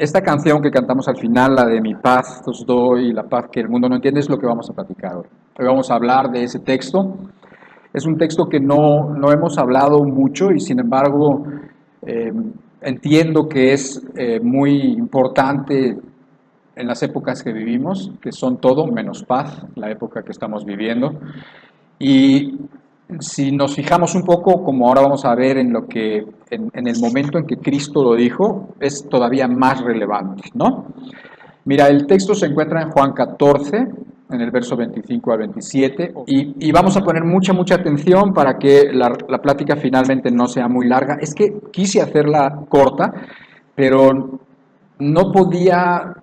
esta canción que cantamos al final, la de mi paz os doy, la paz que el mundo no entiende, es lo que vamos a platicar hoy. Hoy vamos a hablar de ese texto. Es un texto que no hemos hablado mucho y sin embargo eh, entiendo que es muy importante en las épocas que vivimos, que son todo menos paz, la época que estamos viviendo. Y si nos fijamos un poco, como ahora vamos a ver en lo que en el momento en que Cristo lo dijo, es todavía más relevante, ¿no? Mira, el texto se encuentra en Juan 14, en el verso 25 al 27, y vamos a poner mucha atención para que la plática finalmente no sea muy larga. Es que quise hacerla corta, pero no podía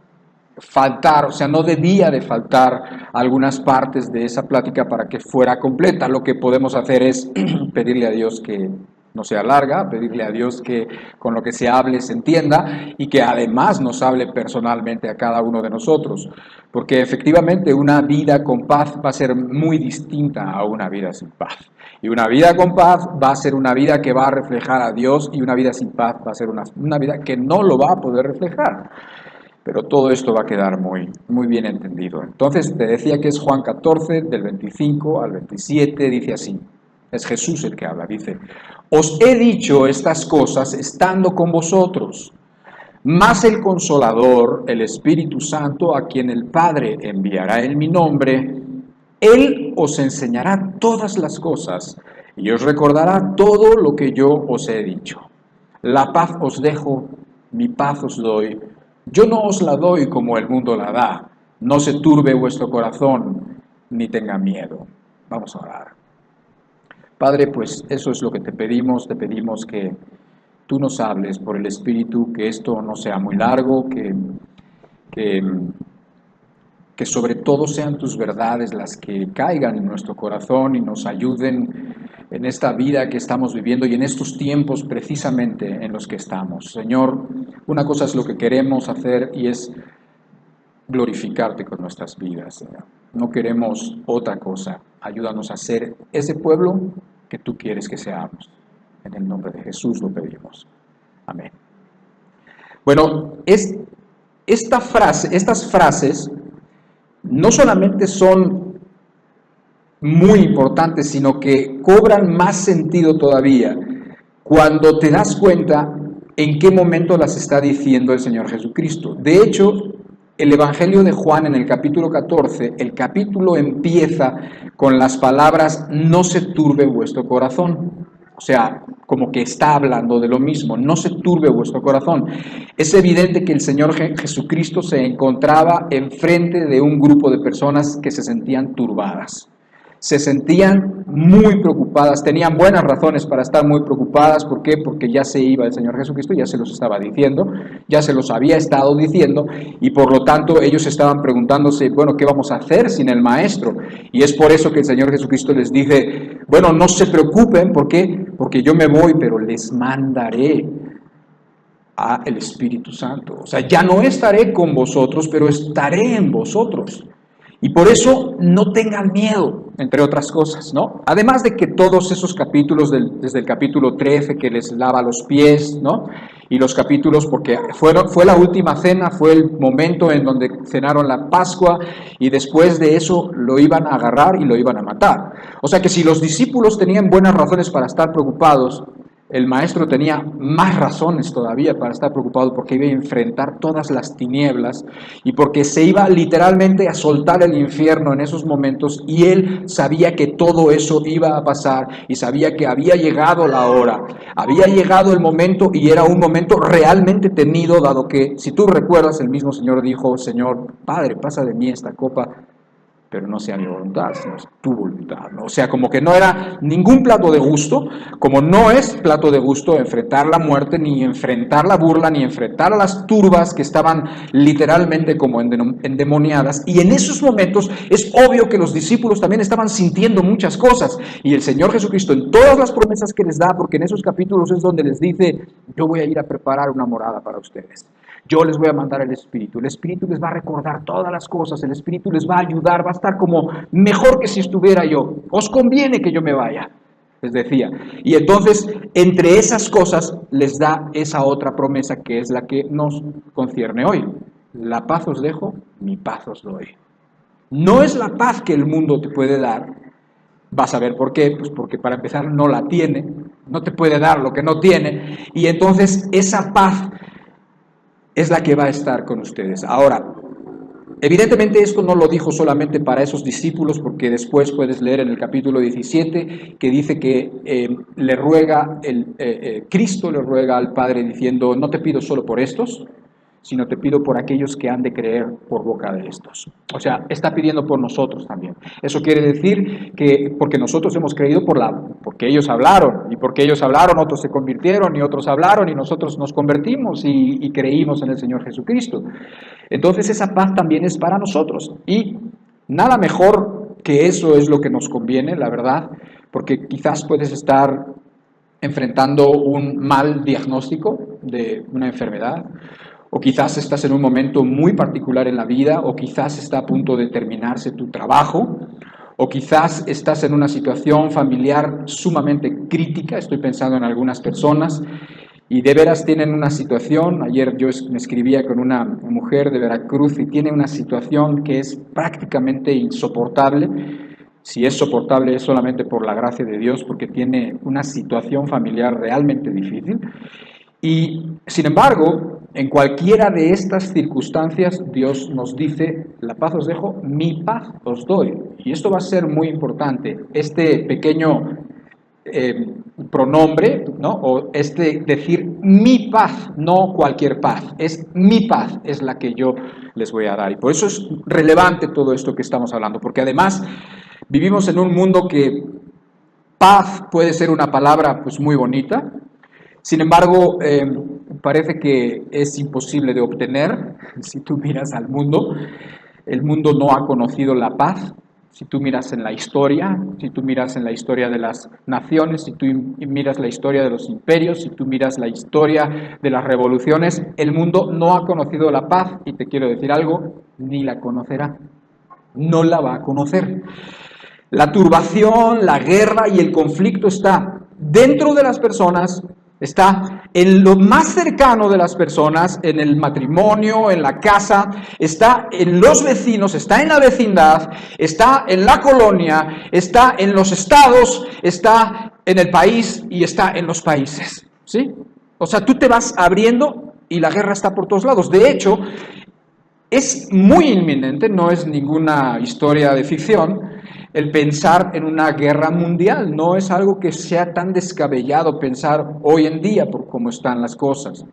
faltar, o sea, no debía de faltar algunas partes de esa plática para que fuera completa. Lo que podemos hacer es pedirle a Dios que no sea larga, pedirle a Dios que con lo que se hable se entienda y que además nos hable personalmente a cada uno de nosotros, porque efectivamente una vida con paz va a ser muy distinta a una vida sin paz. Y una vida con paz va a ser una vida que va a reflejar a Dios, y una vida sin paz va a ser una vida que no lo va a poder reflejar. Pero todo esto va a quedar muy bien entendido. Entonces, te decía que es Juan 14, del 25 al 27, dice así. Es Jesús el que habla, dice: os he dicho estas cosas estando con vosotros, mas el Consolador, el Espíritu Santo, a quien el Padre enviará en mi nombre, Él os enseñará todas las cosas y os recordará todo lo que yo os he dicho. La paz os dejo, mi paz os doy. Yo no os la doy como el mundo la da. No se turbe vuestro corazón, ni tenga miedo. Vamos a orar. Padre, pues eso es lo que te pedimos que tú nos hables por el Espíritu, que esto no sea muy largo, que, que sobre todo sean tus verdades las que caigan en nuestro corazón y nos ayuden en esta vida que estamos viviendo y en estos tiempos precisamente en los que estamos. Señor, una cosa es lo que queremos hacer y es glorificarte con nuestras vidas, Señor. No queremos otra cosa. Ayúdanos a ser ese pueblo que tú quieres que seamos. En el nombre de Jesús lo pedimos. Amén. Bueno, estas frases no solamente son muy importantes, sino que cobran más sentido todavía cuando te das cuenta en qué momento las está diciendo el Señor Jesucristo. De hecho, el Evangelio de Juan en el capítulo 14, el capítulo empieza con las palabras: no se turbe vuestro corazón. O sea, como que está hablando de lo mismo, no se turbe vuestro corazón. Es evidente que el Señor Jesucristo se encontraba enfrente de un grupo de personas que se sentían turbadas. Se sentían muy preocupadas, tenían buenas razones para estar muy preocupadas. ¿Por qué? Porque ya se iba el Señor Jesucristo, ya se los estaba diciendo, ya se los había estado diciendo, y por lo tanto ellos estaban preguntándose, bueno, ¿qué vamos a hacer sin el Maestro? Y es por eso que el Señor Jesucristo les dice, bueno, no se preocupen. ¿Por qué? Porque yo me voy, pero les mandaré a el Espíritu Santo. O sea, ya no estaré con vosotros, pero estaré en vosotros. Y por eso no tengan miedo, entre otras cosas, ¿no? Además de que todos esos capítulos, desde el capítulo 13, que les lava los pies, ¿no? Y los capítulos, porque fue la última cena, fue el momento en donde cenaron la Pascua, y después de eso lo iban a agarrar y lo iban a matar. O sea que si los discípulos tenían buenas razones para estar preocupados, el Maestro tenía más razones todavía para estar preocupado, porque iba a enfrentar todas las tinieblas y porque se iba literalmente a soltar el infierno en esos momentos, y él sabía que todo eso iba a pasar y sabía que había llegado la hora, había llegado el momento, y era un momento realmente temido, dado que, si tú recuerdas, el mismo Señor dijo: Señor, Padre, pasa de mí esta copa, pero no sea mi voluntad, sino tu voluntad, ¿no? O sea, como que no era ningún plato de gusto, como no es plato de gusto enfrentar la muerte, ni enfrentar la burla, ni enfrentar a las turbas que estaban literalmente como endemoniadas. Y en esos momentos es obvio que los discípulos también estaban sintiendo muchas cosas, y el Señor Jesucristo, en todas las promesas que les da, porque en esos capítulos es donde les dice: yo voy a ir a preparar una morada para ustedes. Yo les voy a mandar el Espíritu les va a recordar todas las cosas, el Espíritu les va a ayudar, va a estar como mejor que si estuviera yo. Os conviene que yo me vaya. les decía. Y entonces, entre esas cosas, les da esa otra promesa que es la que nos concierne hoy. La paz os dejo, mi paz os doy. No es la paz que el mundo te puede dar. Vas a ver por qué, pues porque para empezar no la tiene, no te puede dar lo que no tiene, y entonces esa paz es la que va a estar con ustedes. Ahora, evidentemente esto no lo dijo solamente para esos discípulos, porque después puedes leer en el capítulo 17 que dice que le ruega, Cristo le ruega al Padre diciendo, no te pido solo por estos, sino te pido por aquellos que han de creer por boca de estos. O sea, está pidiendo por nosotros también. Eso quiere decir que porque nosotros hemos creído porque ellos hablaron, y porque ellos hablaron, otros se convirtieron, y otros hablaron, y nosotros nos convertimos y creímos en el Señor Jesucristo. Entonces esa paz también es para nosotros. Y nada mejor que eso es lo que nos conviene, la verdad, porque quizás puedes estar enfrentando un mal diagnóstico de una enfermedad, o quizás estás en un momento muy particular en la vida, o quizás está a punto de terminarse tu trabajo, o quizás estás en una situación familiar sumamente crítica, estoy pensando en algunas personas, y de veras tienen una situación, ayer yo me escribía con una mujer de Veracruz y tiene una situación que es prácticamente insoportable. Si es soportable es solamente por la gracia de Dios, porque tiene una situación familiar realmente difícil. Y sin embargo, en cualquiera de estas circunstancias, Dios nos dice, la paz os dejo, mi paz os doy. Y esto va a ser muy importante. Este pequeño pronombre, ¿no? O decir mi paz, no cualquier paz, es mi paz, es la que yo les voy a dar. Y por eso es relevante todo esto que estamos hablando, porque además vivimos en un mundo que paz puede ser una palabra pues muy bonita, sin embargo, parece que es imposible de obtener. Si tú miras al mundo, el mundo no ha conocido la paz. Si tú miras en la historia, si tú miras en la historia de las naciones, si tú miras la historia de los imperios, si tú miras la historia de las revoluciones, el mundo no ha conocido la paz y te quiero decir algo, ni la conocerá, no la va a conocer. La turbación, la guerra y el conflicto está dentro de las personas, está en lo más cercano de las personas, en el matrimonio, en la casa, está en los vecinos, está en la vecindad, está en la colonia, está en los estados, está en el país y está en los países, ¿sí? O sea, tú te vas abriendo y la guerra está por todos lados. De hecho, es muy inminente, no es ninguna historia de ficción, el pensar en una guerra mundial. No es algo que sea tan descabellado pensar hoy en día por cómo están las cosas.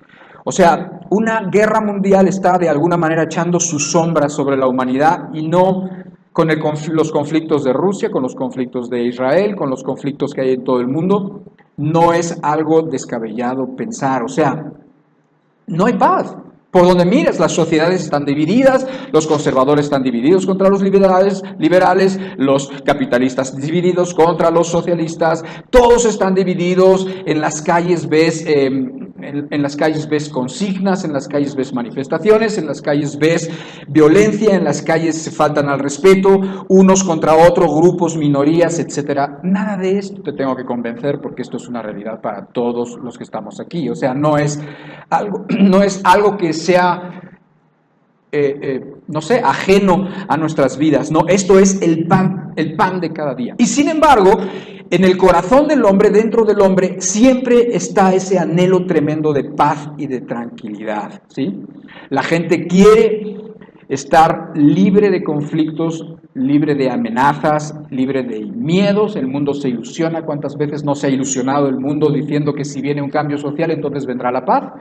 O sea, una guerra mundial está de alguna manera echando su sombra sobre la humanidad y no con los conflictos de Rusia, con los conflictos de Israel, con los conflictos que hay en todo el mundo. No es algo descabellado pensar. O sea, no hay paz. Por donde mires, las sociedades están divididas, los conservadores están divididos contra los liberales, los capitalistas divididos contra los socialistas, todos están divididos, en las calles ves consignas, en las calles ves manifestaciones, en las calles ves violencia, en las calles se faltan al respeto, unos contra otros, grupos, minorías, etcétera. Nada de esto te tengo que convencer porque esto es una realidad para todos los que estamos aquí. O sea, no es algo que sea, no sé, ajeno a nuestras vidas. No, esto es el pan de cada día. Y sin embargo, en el corazón del hombre, dentro del hombre, siempre está ese anhelo tremendo de paz y de tranquilidad, ¿sí? La gente quiere estar libre de conflictos, libre de amenazas, libre de miedos. El mundo se ilusiona. ¿Cuántas veces no se ha ilusionado el mundo diciendo que si viene un cambio social, entonces vendrá la paz?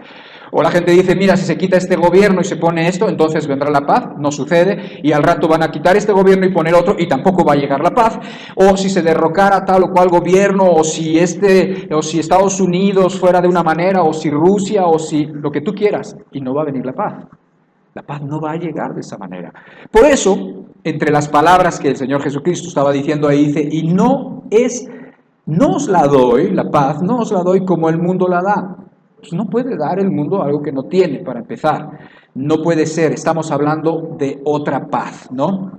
O la gente dice, mira, si se quita este gobierno y se pone esto, entonces vendrá la paz. No sucede. Y al rato van a quitar este gobierno y poner otro y tampoco va a llegar la paz. O si se derrocara tal o cual gobierno, o si Estados Unidos fuera de una manera, o si Rusia, o si lo que tú quieras, y no va a venir la paz. La paz no va a llegar de esa manera. Por eso, entre las palabras que el Señor Jesucristo estaba diciendo ahí, dice, y no os la doy, la paz, no os la doy como el mundo la da. Pues no puede dar el mundo algo que no tiene, para empezar. No puede ser, estamos hablando de otra paz, ¿no?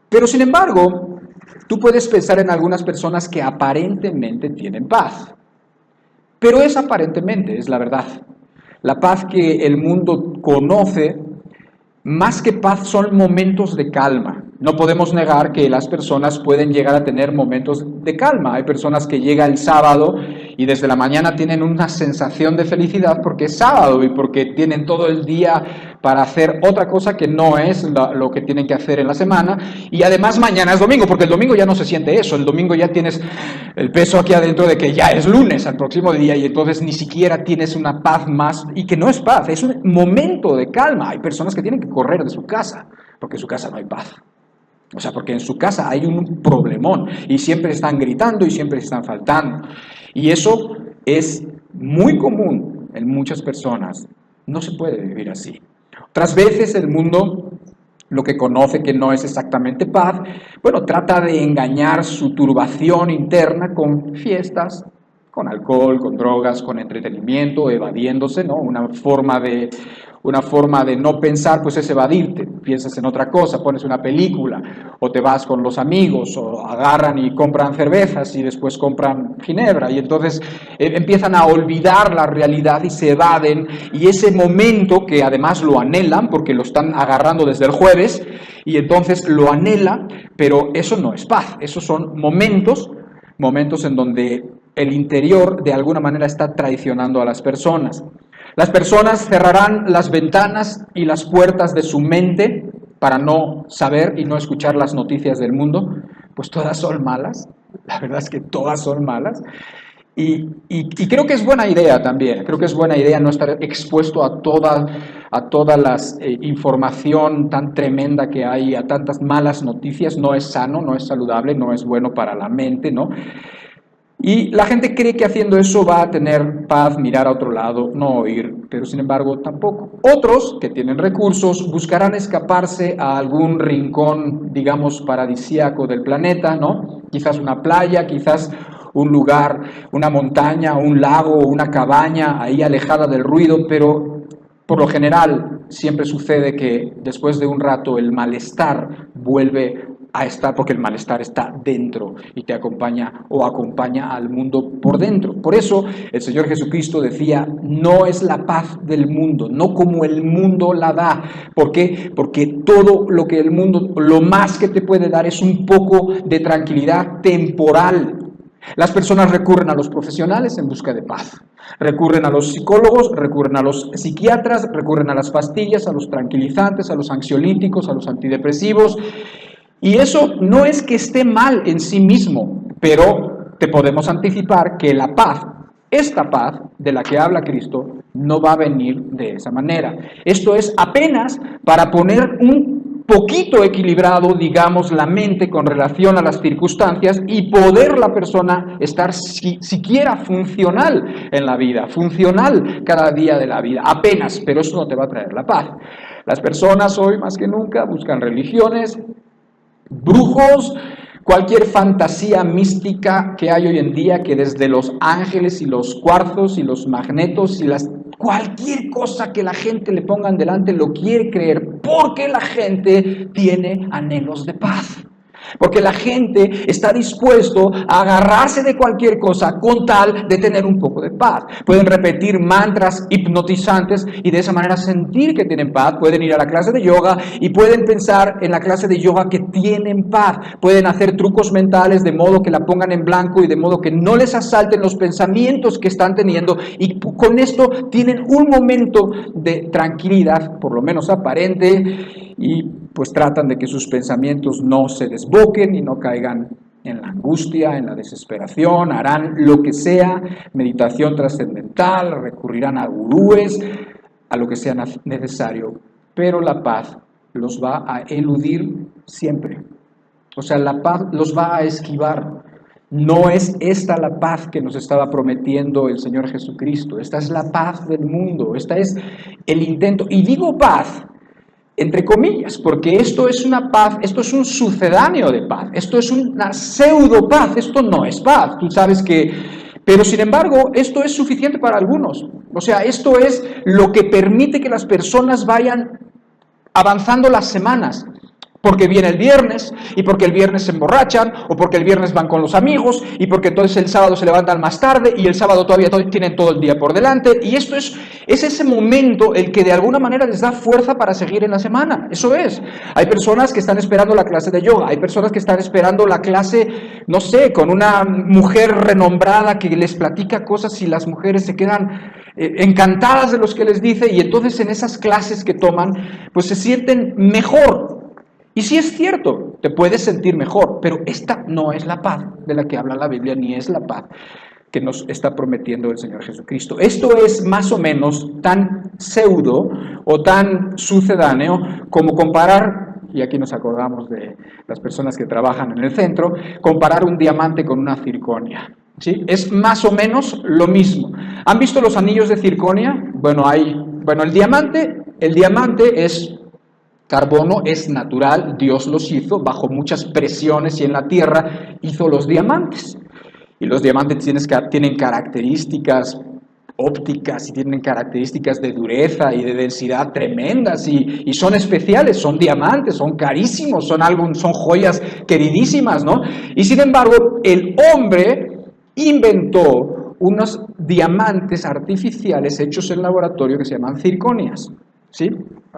Pero sin embargo, tú puedes pensar en algunas personas que aparentemente tienen paz, pero es aparentemente, es la verdad. La paz que el mundo conoce, más que paz, son momentos de calma. No podemos negar que las personas pueden llegar a tener momentos de calma. Hay personas que llegan el sábado y desde la mañana tienen una sensación de felicidad porque es sábado y porque tienen todo el día para hacer otra cosa que no es lo que tienen que hacer en la semana. Y además mañana es domingo, porque el domingo ya no se siente eso. El domingo ya tienes el peso aquí adentro de que ya es lunes al próximo día y entonces ni siquiera tienes una paz más, y que no es paz, es un momento de calma. Hay personas que tienen que correr de su casa porque en su casa no hay paz. O sea, porque en su casa hay un problemón y siempre están gritando y siempre están faltando. Y eso es muy común en muchas personas. No se puede vivir así. Otras veces el mundo, lo que conoce que no es exactamente paz, bueno, trata de engañar su turbación interna con fiestas, con alcohol, con drogas, con entretenimiento, evadiéndose, ¿no? Una forma de no pensar, pues es evadirte. Piensas en otra cosa, pones una película, o te vas con los amigos, o agarran y compran cervezas y después compran ginebra, y entonces empiezan a olvidar la realidad y se evaden, y ese momento que además lo anhelan, porque lo están agarrando desde el jueves, y entonces lo anhelan, pero eso no es paz, esos son momentos en donde el interior de alguna manera está traicionando a las personas. Las personas cerrarán las ventanas y las puertas de su mente para no saber y no escuchar las noticias del mundo, pues todas son malas, la verdad es que todas son malas. Y creo que es buena idea también, creo que es buena idea no estar expuesto a toda la información tan tremenda que hay, a tantas malas noticias. No es sano, no es saludable, no es bueno para la mente, ¿no? Y la gente cree que haciendo eso va a tener paz, mirar a otro lado, no oír, pero sin embargo tampoco. Otros que tienen recursos buscarán escaparse a algún rincón, digamos, paradisíaco del planeta, ¿no? Quizás una playa, quizás un lugar, una montaña, un lago, una cabaña ahí alejada del ruido, pero por lo general siempre sucede que después de un rato el malestar vuelve a estar, porque el malestar está dentro y te acompaña o acompaña al mundo por dentro. Por eso el Señor Jesucristo decía, no es la paz del mundo, no como el mundo la da. ¿Por qué? Porque todo lo que el mundo, lo más que te puede dar es un poco de tranquilidad temporal. Las personas recurren a los profesionales en busca de paz, recurren a los psicólogos, recurren a los psiquiatras, recurren a las pastillas, a los tranquilizantes, a los ansiolíticos, a los antidepresivos. Y eso no es que esté mal en sí mismo, pero te podemos anticipar que la paz, esta paz de la que habla Cristo, no va a venir de esa manera. Esto es apenas para poner un poquito equilibrado, digamos, la mente con relación a las circunstancias y poder la persona estar siquiera funcional en la vida, funcional cada día de la vida, apenas, pero eso no te va a traer la paz. Las personas hoy más que nunca buscan religiones, brujos, cualquier fantasía mística que hay hoy en día, que desde los ángeles y los cuarzos y los magnetos y cualquier cosa que la gente le pongan delante lo quiere creer, porque la gente tiene anhelos de paz. Porque la gente está dispuesto a agarrarse de cualquier cosa con tal de tener un poco de paz. Pueden repetir mantras hipnotizantes y de esa manera sentir que tienen paz. Pueden ir a la clase de yoga y pueden pensar en la clase de yoga que tienen paz. Pueden hacer trucos mentales de modo que la pongan en blanco y de modo que no les asalten los pensamientos que están teniendo, y con esto tienen un momento de tranquilidad, por lo menos aparente, y pues tratan de que sus pensamientos no se desboquen y no caigan en la angustia, en la desesperación. Harán lo que sea, meditación trascendental, recurrirán a gurúes, a lo que sea necesario, pero la paz los va a eludir siempre. O sea, la paz los va a esquivar. No es esta la paz que nos estaba prometiendo el Señor Jesucristo. Esta es la paz del mundo. Esta es el intento. Y digo paz entre comillas, porque esto es una paz, esto es un sucedáneo de paz, esto es una pseudo paz, esto no es paz, tú sabes que, pero sin embargo, esto es suficiente para algunos. O sea, esto es lo que permite que las personas vayan avanzando las semanas. Porque viene el viernes, y porque el viernes se emborrachan, o porque el viernes van con los amigos, y porque entonces el sábado se levantan más tarde, y el sábado todavía tienen todo el día por delante, y esto es ese momento el que de alguna manera les da fuerza para seguir en la semana, eso es. Hay personas que están esperando la clase de yoga, hay personas que están esperando la clase, no sé, con una mujer renombrada que les platica cosas y las mujeres se quedan encantadas de los que les dice, y entonces en esas clases que toman, pues se sienten mejor. Y sí es cierto, te puedes sentir mejor, pero esta no es la paz de la que habla la Biblia, ni es la paz que nos está prometiendo el Señor Jesucristo. Esto es más o menos tan pseudo o tan sucedáneo como comparar, y aquí nos acordamos de las personas que trabajan en el centro, comparar un diamante con una circonia. ¿Sí? Es más o menos lo mismo. ¿Han visto los anillos de circonia? Bueno, el diamante es carbono, es natural, Dios los hizo bajo muchas presiones y en la tierra hizo los diamantes. Y los diamantes tienen características ópticas y tienen características de dureza y de densidad tremendas y son especiales, son diamantes, son carísimos, son joyas queridísimas, ¿no? Y sin embargo, el hombre inventó unos diamantes artificiales hechos en laboratorio que se llaman circonias. ¿Sí?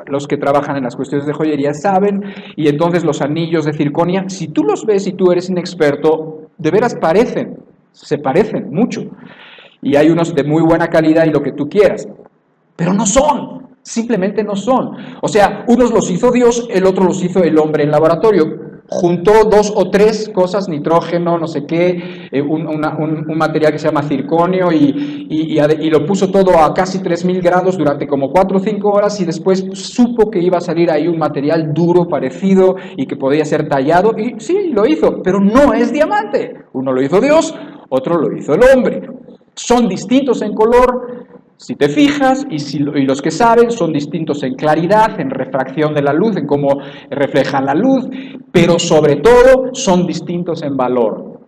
Los que trabajan en las cuestiones de joyería saben, y entonces los anillos de circonia, si tú los ves y tú eres inexperto, de veras se parecen mucho, y hay unos de muy buena calidad y lo que tú quieras, pero no son, simplemente no son. O sea, unos los hizo Dios, el otro los hizo el hombre en laboratorio. Juntó 2 o 3 cosas, nitrógeno, no sé qué, un material que se llama circonio y lo puso todo a casi 3000 grados durante como 4 o 5 horas y después supo que iba a salir ahí un material duro, parecido y que podía ser tallado y sí, lo hizo, pero no es diamante. Uno lo hizo Dios, otro lo hizo el hombre. Son distintos en color, si te fijas, y los que saben son distintos en claridad, en refracción de la luz, en cómo reflejan la luz, pero sobre todo son distintos en valor.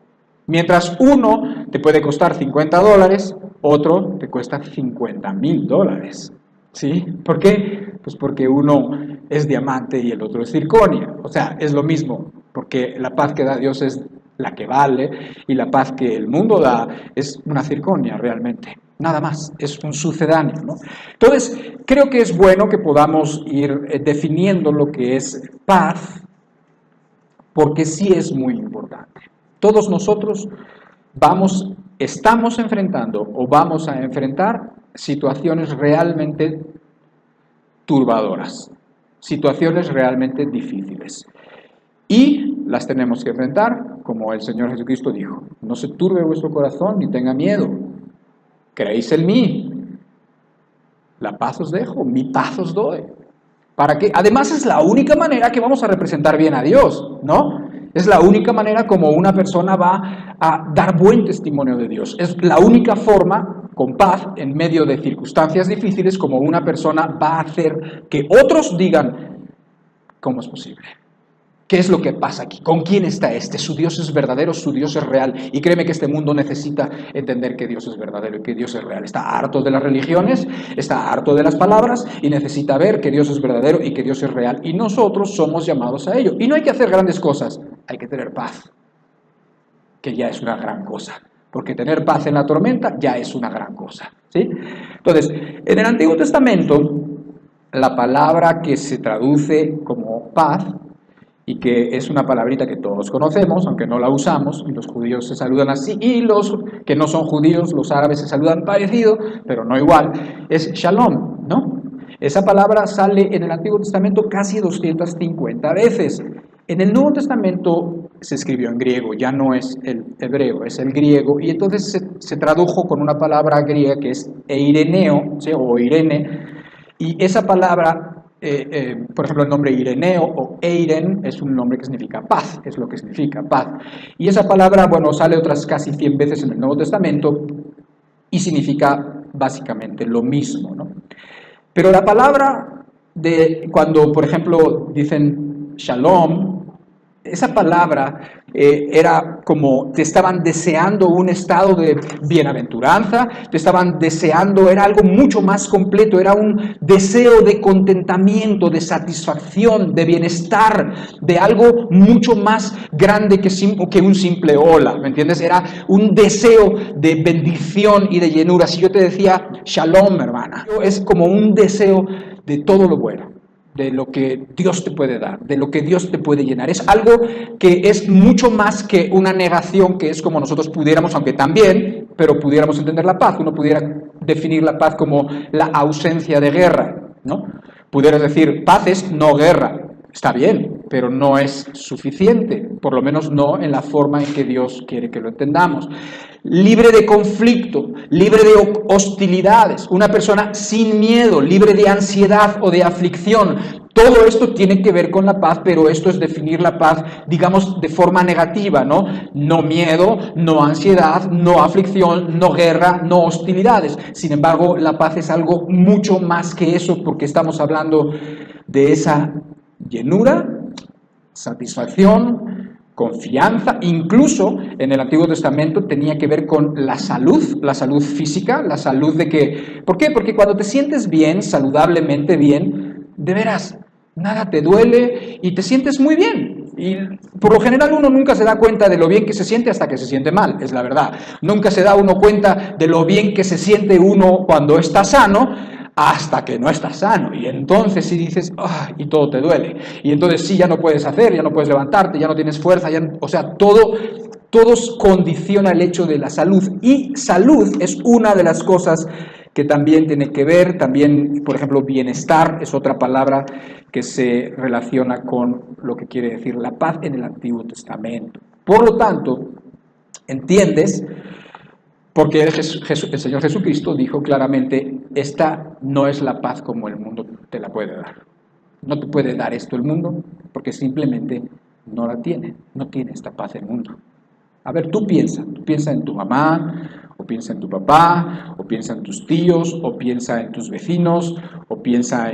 Mientras uno te puede costar $50, otro te cuesta $50,000. ¿Sí? ¿Por qué? Pues porque uno es diamante y el otro es circonia. O sea, es lo mismo, porque la paz que da Dios es la que vale y la paz que el mundo da es una circonia realmente. Nada más, es un sucedáneo, ¿no? Entonces, creo que es bueno que podamos ir definiendo lo que es paz, porque sí es muy importante. Todos nosotros estamos enfrentando o vamos a enfrentar situaciones realmente turbadoras, situaciones realmente difíciles. Y las tenemos que enfrentar, como el Señor Jesucristo dijo, no se turbe vuestro corazón ni tenga miedo. Creéis en mí, la paz os dejo, mi paz os doy. ¿Para qué? Además es la única manera que vamos a representar bien a Dios, ¿no? Es la única manera como una persona va a dar buen testimonio de Dios. Es la única forma, con paz, en medio de circunstancias difíciles, como una persona va a hacer que otros digan, ¿cómo es posible? ¿Qué es lo que pasa aquí? ¿Con quién está este? Su Dios es verdadero, su Dios es real. Y créeme que este mundo necesita entender que Dios es verdadero y que Dios es real. Está harto de las religiones, está harto de las palabras y necesita ver que Dios es verdadero y que Dios es real. Y nosotros somos llamados a ello. Y no hay que hacer grandes cosas, hay que tener paz, que ya es una gran cosa. Porque tener paz en la tormenta ya es una gran cosa. ¿Sí? Entonces, en el Antiguo Testamento, la palabra que se traduce como paz, y que es una palabrita que todos conocemos, aunque no la usamos, y los judíos se saludan así, y los que no son judíos, los árabes se saludan parecido, pero no igual, es shalom, ¿no? Esa palabra sale en el Antiguo Testamento casi 250 veces. En el Nuevo Testamento se escribió en griego, ya no es el hebreo, es el griego, y entonces se tradujo con una palabra griega que es eireneo, ¿sí? O Irene, y esa palabra, por ejemplo, el nombre Ireneo o Eiren es un nombre que significa paz, es lo que significa paz. Y esa palabra, bueno, sale otras casi 100 veces en el Nuevo Testamento y significa básicamente lo mismo, ¿no? Pero la palabra cuando, por ejemplo, dicen shalom, esa palabra era como te estaban deseando un estado de bienaventuranza, te estaban deseando, era algo mucho más completo, era un deseo de contentamiento, de satisfacción, de bienestar, de algo mucho más grande que un simple hola, ¿me entiendes? Era un deseo de bendición y de llenura. Si yo te decía shalom, hermana, es como un deseo de todo lo bueno, de lo que Dios te puede dar, de lo que Dios te puede llenar. Es algo que es mucho más que una negación, que es como nosotros pudiéramos, aunque también, pero pudiéramos entender la paz. Uno pudiera definir la paz como la ausencia de guerra, ¿no? Pudieras decir, paz es no guerra. Está bien, pero no es suficiente, por lo menos no en la forma en que Dios quiere que lo entendamos. Libre de conflicto, libre de hostilidades, una persona sin miedo, libre de ansiedad o de aflicción. Todo esto tiene que ver con la paz, pero esto es definir la paz, digamos, de forma negativa, ¿no? No miedo, no ansiedad, no aflicción, no guerra, no hostilidades. Sin embargo, la paz es algo mucho más que eso, porque estamos hablando de esa llenura, satisfacción, confianza. Incluso en el Antiguo Testamento tenía que ver con la salud física, la salud de que... ¿Por qué? Porque cuando te sientes bien, saludablemente bien, de veras, nada te duele y te sientes muy bien. Y por lo general uno nunca se da cuenta de lo bien que se siente hasta que se siente mal, es la verdad. Nunca se da uno cuenta de lo bien que se siente uno cuando está sano, hasta que no estás sano, y entonces si dices, y todo te duele, y entonces sí, ya no puedes hacer, ya no puedes levantarte, ya no tienes fuerza, o sea, todo condiciona el hecho de la salud, y salud es una de las cosas que también tiene que ver, también, por ejemplo, bienestar es otra palabra que se relaciona con lo que quiere decir la paz en el Antiguo Testamento. Por lo tanto, ¿entiendes? Porque el Señor Jesucristo dijo claramente, esta no es la paz como el mundo te la puede dar. No te puede dar esto el mundo porque simplemente no la tiene, no tiene esta paz el mundo. A ver, tú piensa en tu mamá, o piensa en tu papá, o piensa en tus tíos, o piensa en tus vecinos, o piensa,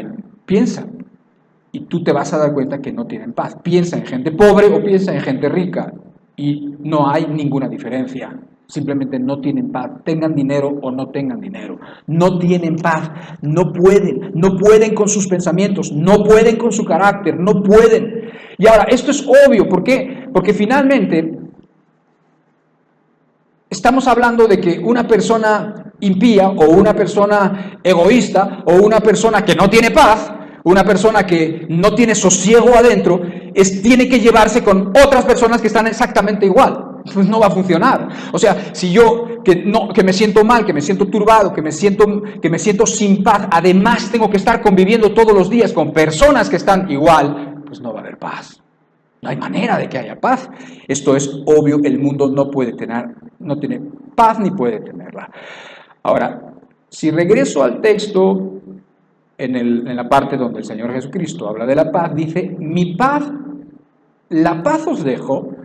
y tú te vas a dar cuenta que no tienen paz. Piensa en gente pobre o piensa en gente rica, y no hay ninguna diferencia. Simplemente no tienen paz, tengan dinero o no tengan dinero. No tienen paz, no pueden con sus pensamientos, no pueden con su carácter, no pueden. Y ahora, esto es obvio, ¿por qué? Porque finalmente estamos hablando de que una persona impía o una persona egoísta o una persona que no tiene paz, una persona que no tiene sosiego adentro, tiene que llevarse con otras personas que están exactamente igual. Pues no va a funcionar. O sea, si yo que me siento mal, que me siento turbado, que me siento sin paz, además tengo que estar conviviendo todos los días con personas que están igual, pues no va a haber paz. No hay manera de que haya paz. Esto es obvio, el mundo no tiene paz ni puede tenerla. Ahora, si regreso al texto, en la parte donde el Señor Jesucristo habla de la paz, dice, la paz os dejo,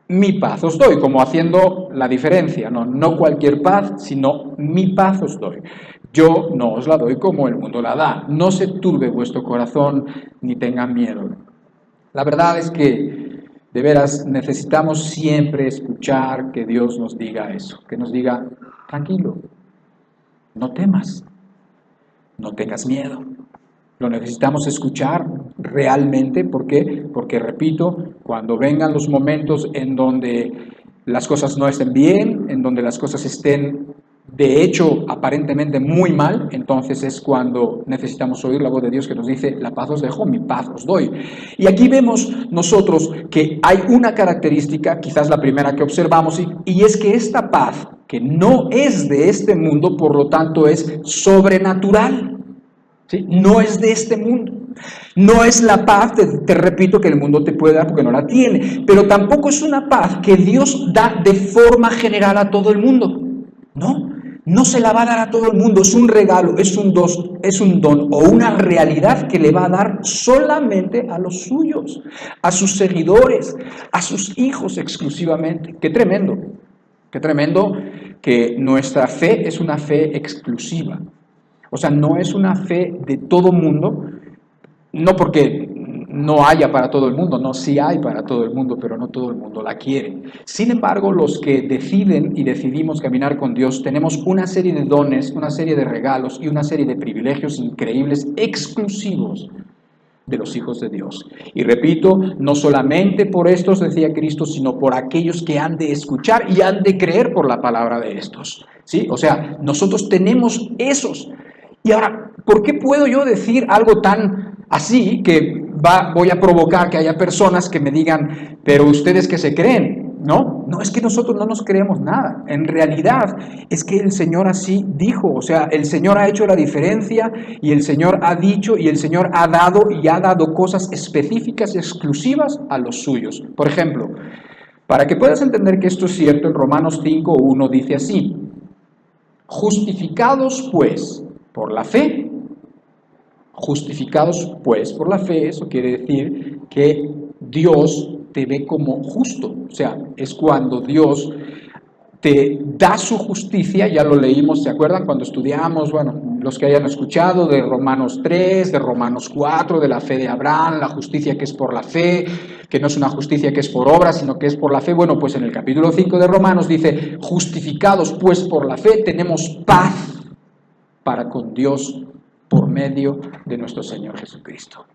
mi paz os doy, como haciendo la diferencia, no cualquier paz, sino mi paz os doy. Yo no os la doy como el mundo la da. No se turbe vuestro corazón ni tengan miedo. La verdad es que, de veras, necesitamos siempre escuchar que Dios nos diga eso, que nos diga, tranquilo, no temas, no tengas miedo. Lo necesitamos escuchar realmente, ¿por qué? Porque, repito, cuando vengan los momentos en donde las cosas no estén bien, en donde las cosas estén, de hecho, aparentemente muy mal, entonces es cuando necesitamos oír la voz de Dios que nos dice, la paz os dejo, mi paz os doy. Y aquí vemos nosotros que hay una característica, quizás la primera que observamos, y es que esta paz, que no es de este mundo, por lo tanto es sobrenatural. ¿Sí? No es de este mundo. No es la paz, te repito, que el mundo te puede dar porque no la tiene. Pero tampoco es una paz que Dios da de forma general a todo el mundo. No se la va a dar a todo el mundo. Es un regalo, es un don o una realidad que le va a dar solamente a los suyos, a sus seguidores, a sus hijos exclusivamente. Qué tremendo que nuestra fe es una fe exclusiva. O sea, no es una fe de todo mundo, no porque no haya para todo el mundo, no, sí hay para todo el mundo, pero no todo el mundo la quiere. Sin embargo, los que deciden y decidimos caminar con Dios, tenemos una serie de dones, una serie de regalos y una serie de privilegios increíbles, exclusivos de los hijos de Dios. Y repito, no solamente por estos, decía Cristo, sino por aquellos que han de escuchar y han de creer por la palabra de estos. ¿Sí? O sea, nosotros tenemos esos. Y ahora, ¿por qué puedo yo decir algo tan así que voy a provocar que haya personas que me digan, pero ustedes que se creen? No, no, es que nosotros no nos creemos nada. En realidad es que el Señor así dijo, o sea, el Señor ha hecho la diferencia y el Señor ha dicho y el Señor ha dado cosas específicas y exclusivas a los suyos. Por ejemplo, para que puedas entender que esto es cierto, en Romanos 5:1 dice así: justificados pues por la fe. Justificados pues por la fe, eso quiere decir que Dios te ve como justo, o sea, es cuando Dios te da su justicia. Ya lo leímos, ¿se acuerdan? Cuando estudiamos, bueno, los que hayan escuchado, de Romanos 3, de Romanos 4, de la fe de Abraham, la justicia que es por la fe, que no es una justicia que es por obra, sino que es por la fe. Bueno, pues en el capítulo 5 de Romanos dice, justificados pues por la fe, tenemos paz para con Dios por medio de nuestro Señor Jesucristo.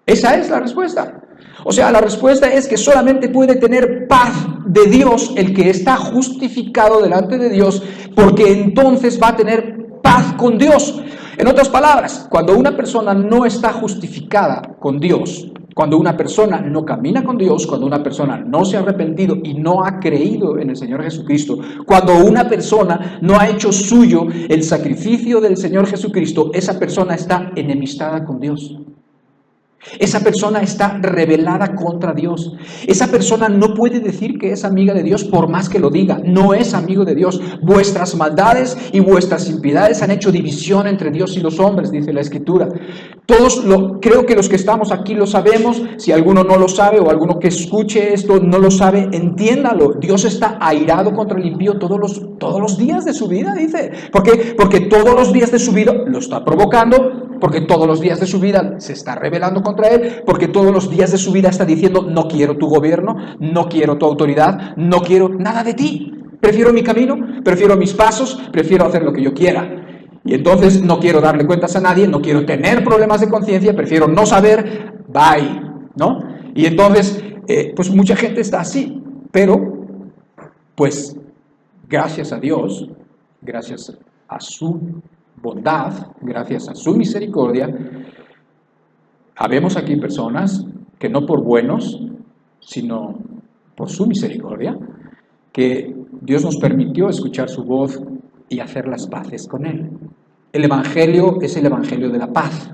Esa es la respuesta. O sea, la respuesta es que solamente puede tener paz de Dios el que está justificado delante de Dios, porque entonces va a tener paz con Dios. En otras palabras, cuando una persona no está justificada con Dios, cuando una persona no camina con Dios, cuando una persona no se ha arrepentido y no ha creído en el Señor Jesucristo, cuando una persona no ha hecho suyo el sacrificio del Señor Jesucristo, esa persona está enemistada con Dios. Esa persona está rebelada contra Dios. Esa persona no puede decir que es amiga de Dios por más que lo diga. No es amigo de Dios. Vuestras maldades y vuestras impiedades han hecho división entre Dios y los hombres, dice la Escritura. Creo que los que estamos aquí lo sabemos. Si alguno no lo sabe o alguno que escuche esto no lo sabe, entiéndalo. Dios está airado contra el impío todos los días de su vida, dice. ¿Por qué? Porque todos los días de su vida lo está provocando, porque todos los días de su vida se está rebelando contra él, porque todos los días de su vida está diciendo, no quiero tu gobierno, no quiero tu autoridad, no quiero nada de ti. Prefiero mi camino, prefiero mis pasos, prefiero hacer lo que yo quiera. Y entonces no quiero darle cuentas a nadie, no quiero tener problemas de conciencia, prefiero no saber, bye, ¿no? Y entonces, pues mucha gente está así, pero, pues, gracias a Dios, gracias a su bondad, gracias a su misericordia, habemos aquí personas que no por buenos, sino por su misericordia, que Dios nos permitió escuchar su voz y hacer las paces con Él. El Evangelio es el Evangelio de la paz,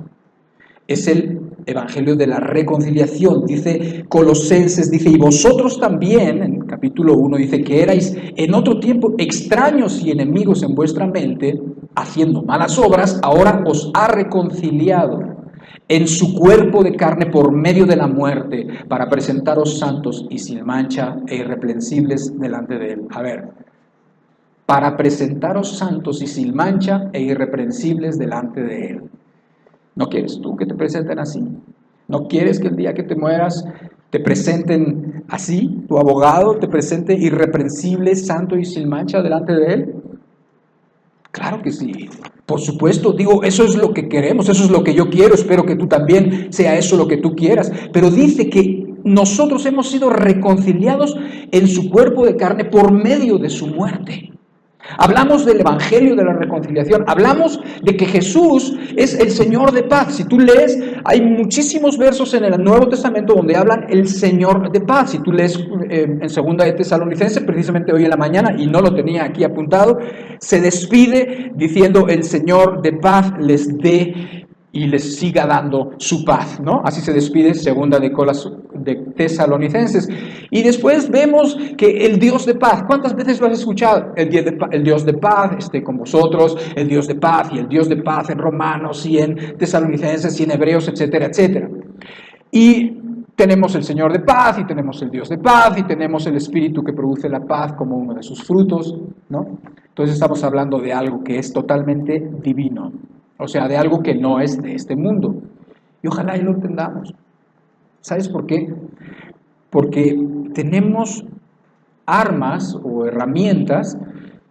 es el Evangelio de la reconciliación. Dice Colosenses, dice, y vosotros también, en el capítulo 1, dice que erais en otro tiempo extraños y enemigos en vuestra mente, haciendo malas obras, ahora os ha reconciliado en su cuerpo de carne por medio de la muerte, para presentaros santos y sin mancha e irreprensibles delante de Él. A ver, para presentaros santos y sin mancha e irreprensibles delante de Él. ¿No quieres tú que te presenten así? ¿No quieres que el día que te mueras te presenten así? ¿Tu abogado te presente irreprensible, santo y sin mancha delante de Él? Claro que sí, por supuesto, digo, eso es lo que queremos, eso es lo que yo quiero, espero que tú también sea eso lo que tú quieras, pero dice que nosotros hemos sido reconciliados en su cuerpo de carne por medio de su muerte. Hablamos del Evangelio de la reconciliación, hablamos de que Jesús es el Señor de paz. Si tú lees, hay muchísimos versos en el Nuevo Testamento donde hablan el Señor de paz. Si tú lees en 2 de Tesalonicenses, precisamente hoy en la mañana, y no lo tenía aquí apuntado, se despide diciendo el Señor de paz les dé y les siga dando su paz, ¿no? Así se despide segunda de Tesalonicenses. Y después vemos que el Dios de paz, ¿cuántas veces lo has escuchado? El Dios de paz esté con vosotros, el Dios de paz, y el Dios de paz en Romanos y en Tesalonicenses y en Hebreos, etcétera, etcétera. Y tenemos el Señor de paz, y tenemos el Dios de paz, y tenemos el Espíritu que produce la paz como uno de sus frutos, ¿no? Entonces estamos hablando de algo que es totalmente divino. O sea, de algo que no es de este mundo. Y ojalá y lo entendamos. ¿Sabes por qué? Porque tenemos armas o herramientas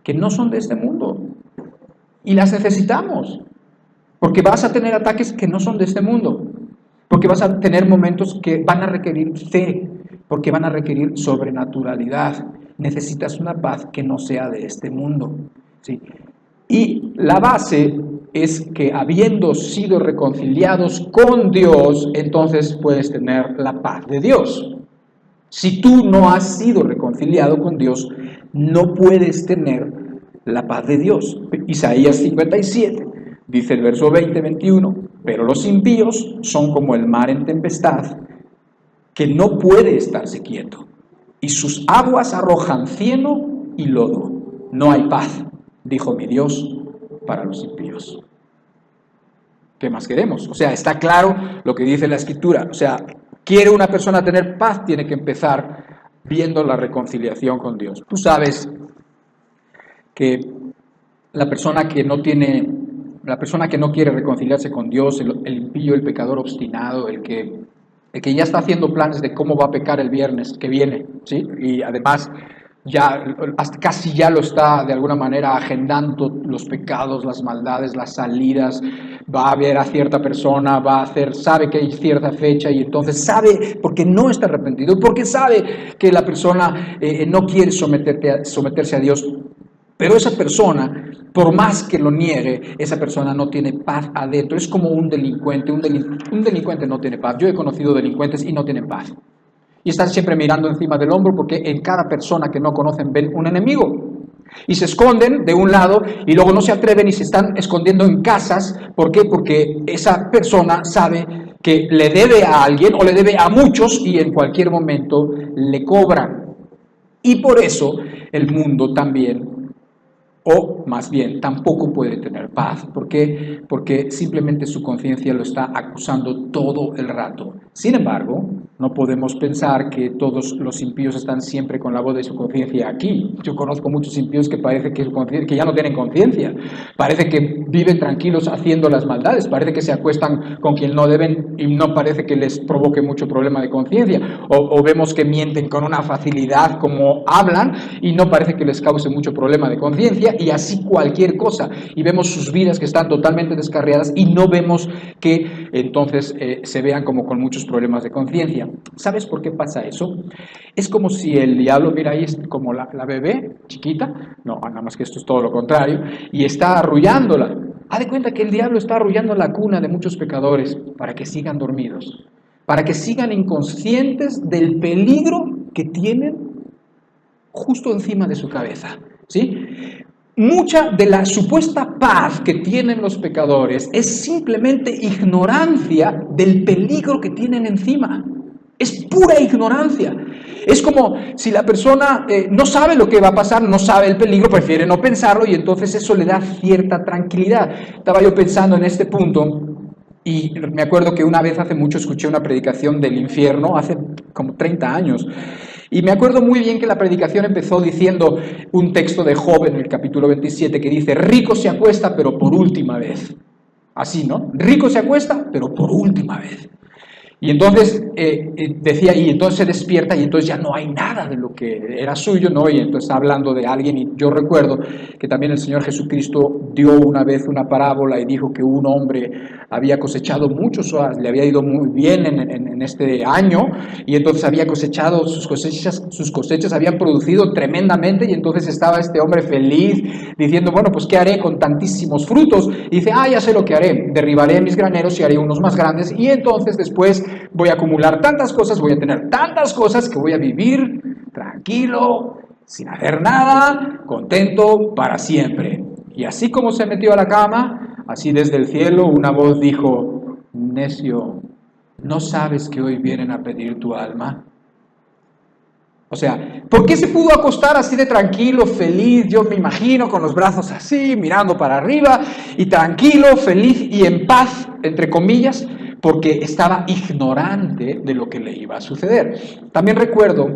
que no son de este mundo y las necesitamos, porque vas a tener ataques que no son de este mundo, porque vas a tener momentos que van a requerir fe, porque van a requerir sobrenaturalidad. Necesitas una paz que no sea de este mundo, ¿sí? Y la base es que habiendo sido reconciliados con Dios, entonces puedes tener la paz de Dios. Si tú no has sido reconciliado con Dios, no puedes tener la paz de Dios. Isaías 57, dice el verso 20-21, pero los impíos son como el mar en tempestad, que no puede estarse quieto, y sus aguas arrojan cieno y lodo. No hay paz, dijo mi Dios, para los impíos. ¿Qué más queremos? O sea, está claro lo que dice la Escritura. O sea, quiere una persona tener paz, tiene que empezar viendo la reconciliación con Dios. Tú sabes que la persona que no quiere reconciliarse con Dios, el impío, el pecador obstinado, el que ya está haciendo planes de cómo va a pecar el viernes que viene, ¿sí? Y además casi ya lo está de alguna manera agendando los pecados, las maldades, las salidas, va a ver a cierta persona, sabe que hay cierta fecha y entonces sabe, porque no está arrepentido, porque sabe que la persona no quiere someterse a Dios, pero esa persona, por más que lo niegue, esa persona no tiene paz adentro. Es como un delincuente. Un delincuente no tiene paz. Yo he conocido delincuentes y no tienen paz. Y están siempre mirando encima del hombro porque en cada persona que no conocen ven un enemigo. Y se esconden de un lado y luego no se atreven y se están escondiendo en casas. ¿Por qué? Porque esa persona sabe que le debe a alguien o le debe a muchos y en cualquier momento le cobran. Y por eso el mundo también, o más bien, tampoco puede tener paz. ¿Por qué? Porque simplemente su conciencia lo está acusando todo el rato. Sin embargo, no podemos pensar que todos los impíos están siempre con la voz de su conciencia aquí. Yo conozco muchos impíos que parece que ya no tienen conciencia. Parece que viven tranquilos haciendo las maldades. Parece que se acuestan con quien no deben y no parece que les provoque mucho problema de conciencia. O vemos que mienten con una facilidad como hablan y no parece que les cause mucho problema de conciencia. Y así cualquier cosa, y vemos sus vidas que están totalmente descarriadas y no vemos que entonces se vean como con muchos problemas de conciencia. ¿Sabes por qué pasa eso? Es como si el diablo, mira ahí es como la bebé chiquita, no, nada más que esto es todo lo contrario, y está arrullándola. Haz de cuenta que el diablo está arrullando la cuna de muchos pecadores para que sigan dormidos, para que sigan inconscientes del peligro que tienen justo encima de su cabeza, ¿sí? Mucha de la supuesta paz que tienen los pecadores es simplemente ignorancia del peligro que tienen encima. Es pura ignorancia. Es como si la persona no sabe lo que va a pasar, no sabe el peligro, prefiere no pensarlo y entonces eso le da cierta tranquilidad. Estaba yo pensando en este punto y me acuerdo que una vez hace mucho escuché una predicación del infierno, hace como 30 años. Y me acuerdo muy bien que la predicación empezó diciendo un texto de Job en el capítulo 27 que dice, rico se acuesta pero por última vez. Así, ¿no? Rico se acuesta pero por última vez. Y entonces decía, y entonces se despierta y entonces ya no hay nada de lo que era suyo, ¿no? Y entonces está hablando de alguien y yo recuerdo que también el Señor Jesucristo dio una vez una parábola y dijo que un hombre había cosechado muchos, le había ido muy bien en este año y entonces había cosechado, sus cosechas habían producido tremendamente y entonces estaba este hombre feliz diciendo, bueno, pues ¿qué haré con tantísimos frutos? Y dice, ya sé lo que haré, derribaré mis graneros y haré unos más grandes y entonces después voy a acumular tantas cosas, voy a tener tantas cosas que voy a vivir tranquilo, sin hacer nada, contento para siempre. Y así como se metió a la cama, así desde el cielo una voz dijo, necio, ¿no sabes que hoy vienen a pedir tu alma? O sea, ¿por qué se pudo acostar así de tranquilo, feliz? Yo me imagino con los brazos así, mirando para arriba, y tranquilo, feliz y en paz, entre comillas, porque estaba ignorante de lo que le iba a suceder. También recuerdo,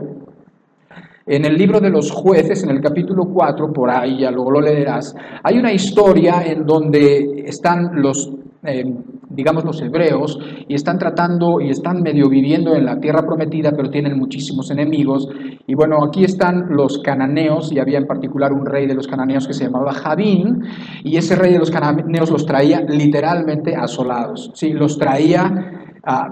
en el libro de los jueces, en el capítulo 4, por ahí ya luego lo leerás, hay una historia en donde están digamos, los hebreos, y están tratando y están medio viviendo en la tierra prometida, pero tienen muchísimos enemigos. Y bueno, aquí están los cananeos, y había en particular un rey de los cananeos que se llamaba Javín, y ese rey de los cananeos los traía literalmente asolados, ¿sí? Los traía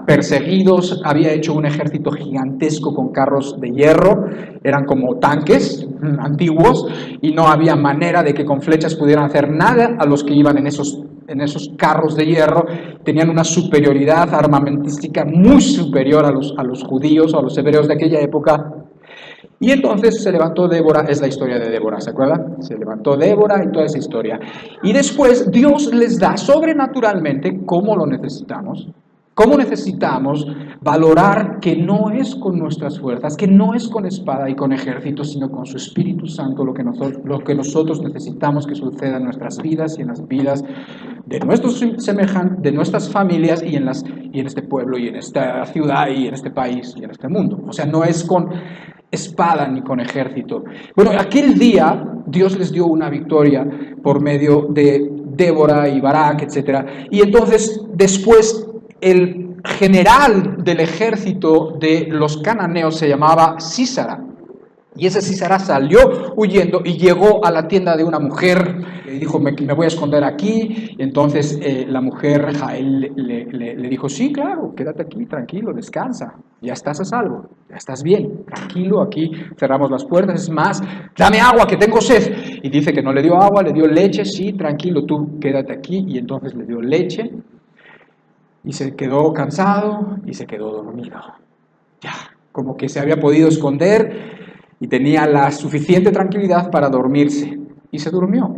perseguidos, había hecho un ejército gigantesco con carros de hierro, eran como tanques antiguos, y no había manera de que con flechas pudieran hacer nada a los que iban en esos carros de hierro. Tenían una superioridad armamentística muy superior a los judíos o a los hebreos de aquella época. Y entonces se levantó Débora, es la historia de Débora, ¿se acuerdan? Se levantó Débora y toda esa historia. Y después Dios les da sobrenaturalmente, como lo necesitamos, cómo necesitamos valorar que no es con nuestras fuerzas, que no es con espada y con ejército, sino con su Espíritu Santo lo que nosotros necesitamos que suceda en nuestras vidas y en las vidas de nuestros semejantes, de nuestras familias y en este pueblo y en esta ciudad y en este país y en este mundo. O sea, no es con espada ni con ejército. Bueno, aquel día Dios les dio una victoria por medio de Débora y Barak, etc. Y entonces después el general del ejército de los cananeos se llamaba Sísara. Y ese Sísara salió huyendo y llegó a la tienda de una mujer y dijo, me voy a esconder aquí. Y entonces la mujer, Jael, le dijo, sí, claro, quédate aquí, tranquilo, descansa, ya estás a salvo, ya estás bien, tranquilo, aquí cerramos las puertas, es más, dame agua, que tengo sed. Y dice que no le dio agua, le dio leche, sí, tranquilo, tú quédate aquí. Y entonces le dio leche y se quedó cansado y se quedó dormido. Ya, como que se había podido esconder y tenía la suficiente tranquilidad para dormirse. Y se durmió.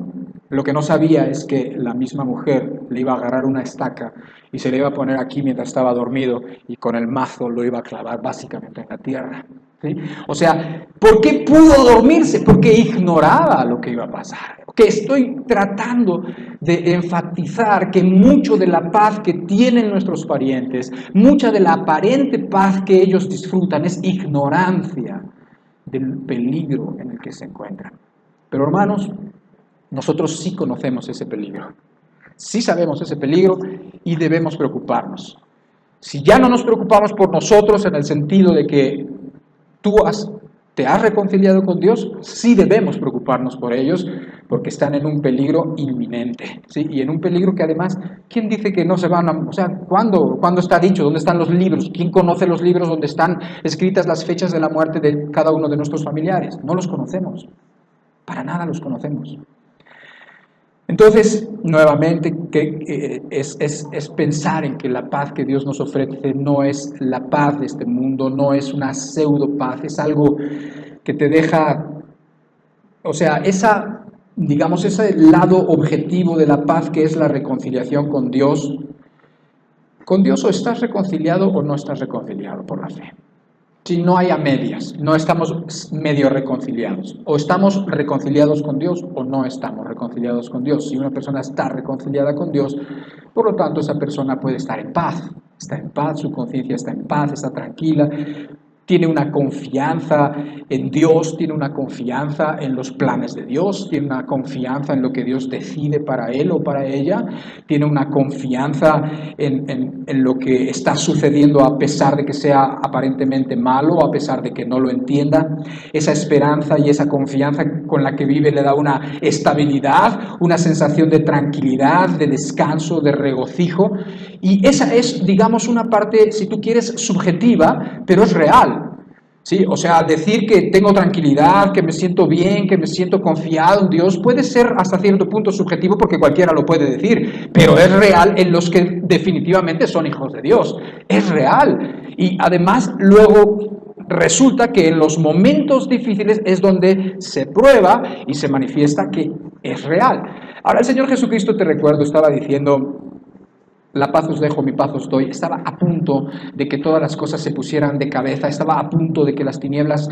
Lo que no sabía es que la misma mujer le iba a agarrar una estaca y se le iba a poner aquí mientras estaba dormido y con el mazo lo iba a clavar básicamente en la tierra. ¿Sí? O sea, ¿por qué pudo dormirse? Porque ignoraba lo que iba a pasar. Que estoy tratando de enfatizar que mucho de la paz que tienen nuestros parientes, mucha de la aparente paz que ellos disfrutan es ignorancia del peligro en el que se encuentran. Pero hermanos, nosotros sí conocemos ese peligro, sí sabemos ese peligro y debemos preocuparnos. Si ya no nos preocupamos por nosotros en el sentido de que te has reconciliado con Dios, sí debemos preocuparnos por ellos porque están en un peligro inminente, ¿sí? Y en un peligro que además, ¿quién dice que no se van a... O sea, ¿cuándo está dicho? ¿Dónde están los libros? ¿Quién conoce los libros donde están escritas las fechas de la muerte de cada uno de nuestros familiares? No los conocemos, para nada los conocemos. Entonces, nuevamente, es pensar en que la paz que Dios nos ofrece no es la paz de este mundo, no es una pseudo paz, es algo que te deja, o sea, digamos, ese lado objetivo de la paz que es la reconciliación con Dios. Con Dios o estás reconciliado o no estás reconciliado por la fe. Si no hay a medias, no estamos medio reconciliados. O estamos reconciliados con Dios o no estamos reconciliados con Dios. Si una persona está reconciliada con Dios, por lo tanto esa persona puede estar en paz. Está en paz, su conciencia está en paz, está tranquila. Tiene una confianza en Dios, tiene una confianza en los planes de Dios, tiene una confianza en lo que Dios decide para él o para ella, tiene una confianza en lo que está sucediendo a pesar de que sea aparentemente malo, a pesar de que no lo entienda. Esa esperanza y esa confianza con la que vive le da una estabilidad, una sensación de tranquilidad, de descanso, de regocijo. Y esa es, digamos, una parte, si tú quieres, subjetiva, pero es real. ¿Sí? O sea, decir que tengo tranquilidad, que me siento bien, que me siento confiado en Dios, puede ser hasta cierto punto subjetivo porque cualquiera lo puede decir, pero es real en los que definitivamente son hijos de Dios. Es real. Y además luego resulta que en los momentos difíciles es donde se prueba y se manifiesta que es real. Ahora el Señor Jesucristo, te recuerdo, estaba diciendo: la paz os dejo, mi paz os doy. Estaba a punto de que todas las cosas se pusieran de cabeza, estaba a punto de que las tinieblas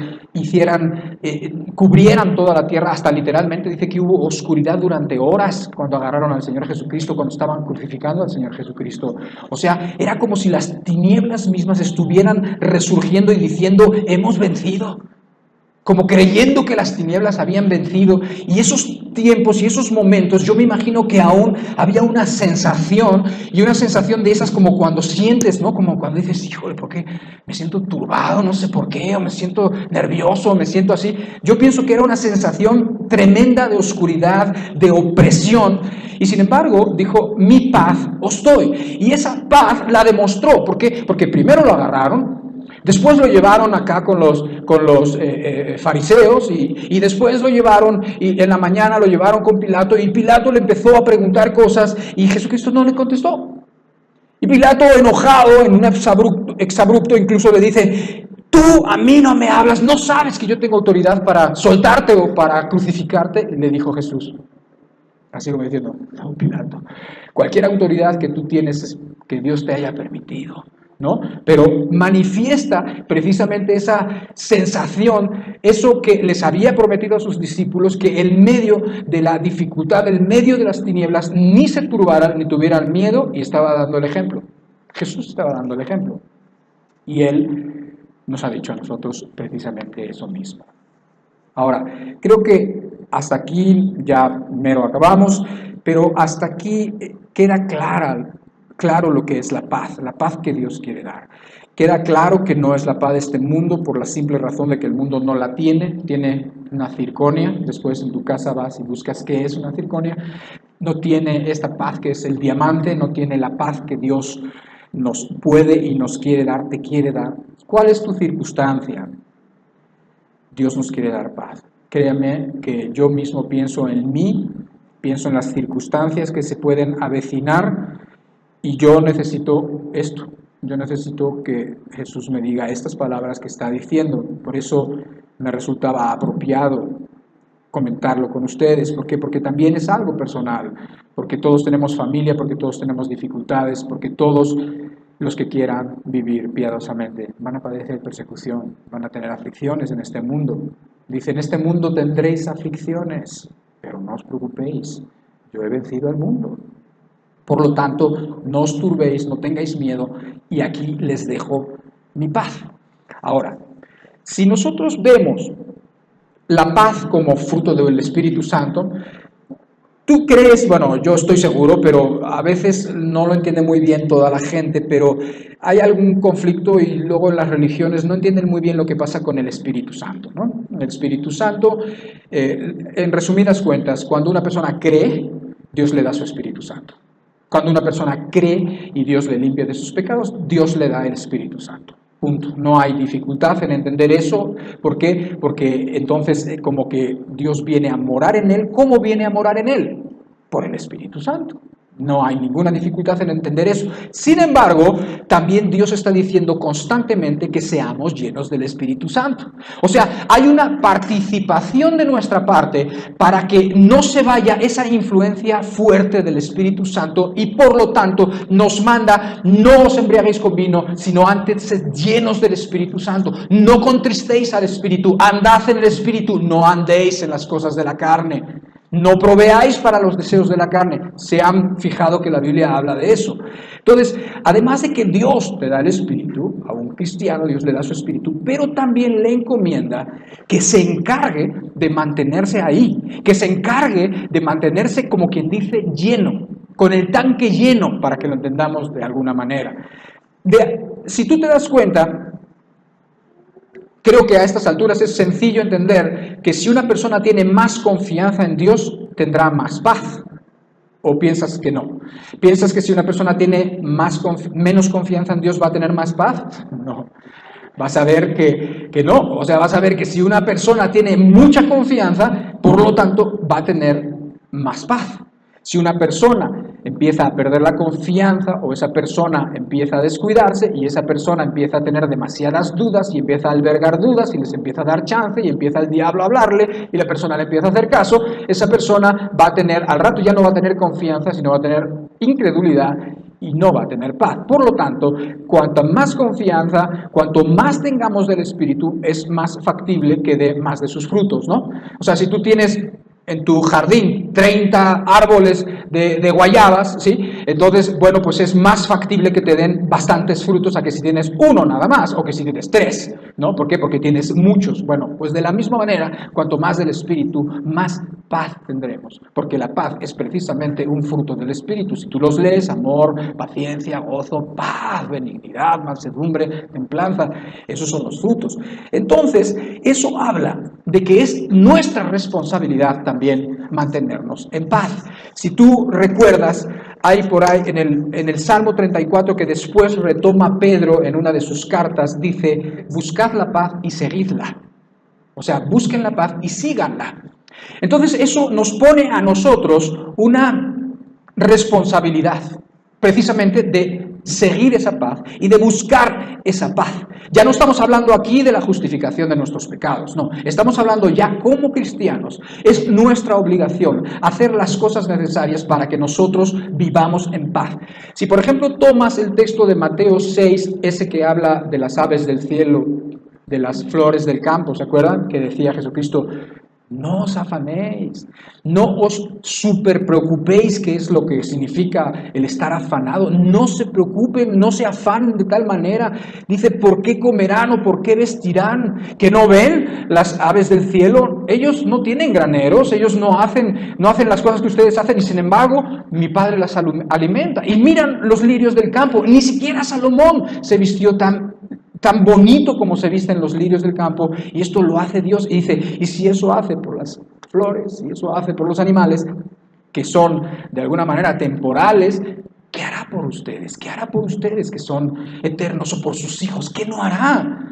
cubrieran toda la tierra, hasta literalmente dice que hubo oscuridad durante horas cuando agarraron al Señor Jesucristo, cuando estaban crucificando al Señor Jesucristo. O sea, era como si las tinieblas mismas estuvieran resurgiendo y diciendo: hemos vencido. como creyendo que las tinieblas habían vencido. Y esos tiempos y esos momentos, yo me imagino que aún había una sensación, y una sensación de esas como cuando sientes, ¿no? Como cuando dices, híjole, ¿por qué me siento turbado? No sé por qué, o me siento nervioso, o me siento así. Yo pienso que era una sensación tremenda de oscuridad, de opresión. Y sin embargo, dijo, mi paz os doy. Y esa paz la demostró. ¿Por qué? Porque primero lo agarraron. Después lo llevaron acá con los fariseos y después lo llevaron, y en la mañana lo llevaron con Pilato, y Pilato le empezó a preguntar cosas y Jesucristo no le contestó. Y Pilato, enojado, en un exabrupto, incluso le dice, tú a mí no me hablas, no sabes que yo tengo autoridad para soltarte o para crucificarte. Y le dijo Jesús, así como diciendo, no, Pilato, cualquier autoridad que tú tienes es que Dios te haya permitido, ¿no? Pero manifiesta precisamente esa sensación, eso que les había prometido a sus discípulos, que en medio de la dificultad, en medio de las tinieblas, ni se turbaran ni tuvieran miedo, y estaba dando el ejemplo. Jesús estaba dando el ejemplo. Y Él nos ha dicho a nosotros precisamente eso mismo. Ahora, creo que hasta aquí ya mero acabamos, pero hasta aquí queda claro lo que es la paz que Dios quiere dar. Queda claro que no es la paz de este mundo por la simple razón de que el mundo no la tiene una circonia. Después en tu casa vas y buscas qué es una circonia. No tiene esta paz que es el diamante, no tiene la paz que Dios nos puede y nos quiere dar, te quiere dar. ¿Cuál es tu circunstancia? Dios nos quiere dar paz. Créame que yo mismo pienso en mí, pienso en las circunstancias que se pueden avecinar y yo necesito esto. Yo necesito que Jesús me diga estas palabras que está diciendo. Por eso me resultaba apropiado comentarlo con ustedes. ¿Por qué? Porque también es algo personal. Porque todos tenemos familia, porque todos tenemos dificultades, porque todos los que quieran vivir piadosamente van a padecer persecución, van a tener aflicciones en este mundo. Dice, en este mundo tendréis aflicciones, pero no os preocupéis, yo he vencido al mundo. Por lo tanto, no os turbéis, no tengáis miedo, y aquí les dejo mi paz. Ahora, si nosotros vemos la paz como fruto del Espíritu Santo, tú crees, bueno, yo estoy seguro, pero a veces no lo entiende muy bien toda la gente, pero hay algún conflicto y luego en las religiones no entienden muy bien lo que pasa con el Espíritu Santo, ¿no? El Espíritu Santo, en resumidas cuentas, cuando una persona cree, Dios le da su Espíritu Santo. Cuando una persona cree y Dios le limpia de sus pecados, Dios le da el Espíritu Santo. Punto. No hay dificultad en entender eso. ¿Por qué? Porque entonces como que Dios viene a morar en él. ¿Cómo viene a morar en él? Por el Espíritu Santo. No hay ninguna dificultad en entender eso. Sin embargo, también Dios está diciendo constantemente que seamos llenos del Espíritu Santo. O sea, hay una participación de nuestra parte para que no se vaya esa influencia fuerte del Espíritu Santo y por lo tanto nos manda, no os embriaguéis con vino, sino antes sed llenos del Espíritu Santo. No contristéis al Espíritu, andad en el Espíritu, no andéis en las cosas de la carne. No proveáis para los deseos de la carne. Se han fijado que la Biblia habla de eso. Entonces, además de que Dios te da el Espíritu, a un cristiano Dios le da su Espíritu, pero también le encomienda que se encargue de mantenerse ahí, que se encargue de mantenerse, como quien dice, lleno, con el tanque lleno, para que lo entendamos de alguna manera. Si tú te das cuenta, creo que a estas alturas es sencillo entender que si una persona tiene más confianza en Dios, tendrá más paz. ¿O piensas que no? ¿Piensas que si una persona tiene menos confianza en Dios va a tener más paz? No. Vas a ver que no. O sea, vas a ver que si una persona tiene mucha confianza, por lo tanto, va a tener más paz. Si una persona empieza a perder la confianza o esa persona empieza a descuidarse y esa persona empieza a tener demasiadas dudas y empieza a albergar dudas y les empieza a dar chance y empieza el diablo a hablarle y la persona le empieza a hacer caso, esa persona va a tener, al rato ya no va a tener confianza, sino va a tener incredulidad y no va a tener paz. Por lo tanto, cuanto más confianza, cuanto más tengamos del Espíritu, es más factible que dé más de sus frutos, ¿no? O sea, si tú tienes en tu jardín 30 árboles de guayabas, ¿sí? entonces, bueno, pues es más factible que te den bastantes frutos a que si tienes uno nada más, o que si tienes tres, ¿no? ¿Por qué? Porque tienes muchos. Bueno, pues de la misma manera, cuanto más del Espíritu, más paz tendremos, porque la paz es precisamente un fruto del Espíritu. Si tú los lees, amor, paciencia, gozo, paz, benignidad, mansedumbre, templanza, esos son los frutos. Entonces, eso habla de que es nuestra responsabilidad también mantenernos en paz. Si tú recuerdas, hay por ahí en el Salmo 34 que después retoma Pedro en una de sus cartas, dice, buscad la paz y seguidla. O sea, busquen la paz y síganla. Entonces eso nos pone a nosotros una responsabilidad, precisamente de seguir esa paz y de buscar esa paz. Ya no estamos hablando aquí de la justificación de nuestros pecados, no, estamos hablando ya como cristianos. Es nuestra obligación hacer las cosas necesarias para que nosotros vivamos en paz. Si por ejemplo tomas el texto de Mateo 6, ese que habla de las aves del cielo, de las flores del campo, ¿se acuerdan? Que decía Jesucristo, no os afanéis, no os super preocupéis, que es lo que significa el estar afanado. No se preocupen, no se afanen de tal manera. Dice, ¿por qué comerán o por qué vestirán? ¿Que no ven las aves del cielo? Ellos no tienen graneros, ellos no hacen las cosas que ustedes hacen, y sin embargo, mi Padre las alimenta. Y miran los lirios del campo, ni siquiera Salomón se vistió tan bonito como se visten los lirios del campo, y esto lo hace Dios. Y dice, y si eso hace por las flores, si eso hace por los animales, que son de alguna manera temporales, ¿qué hará por ustedes? ¿Qué hará por ustedes que son eternos, o por sus hijos? ¿Qué no hará?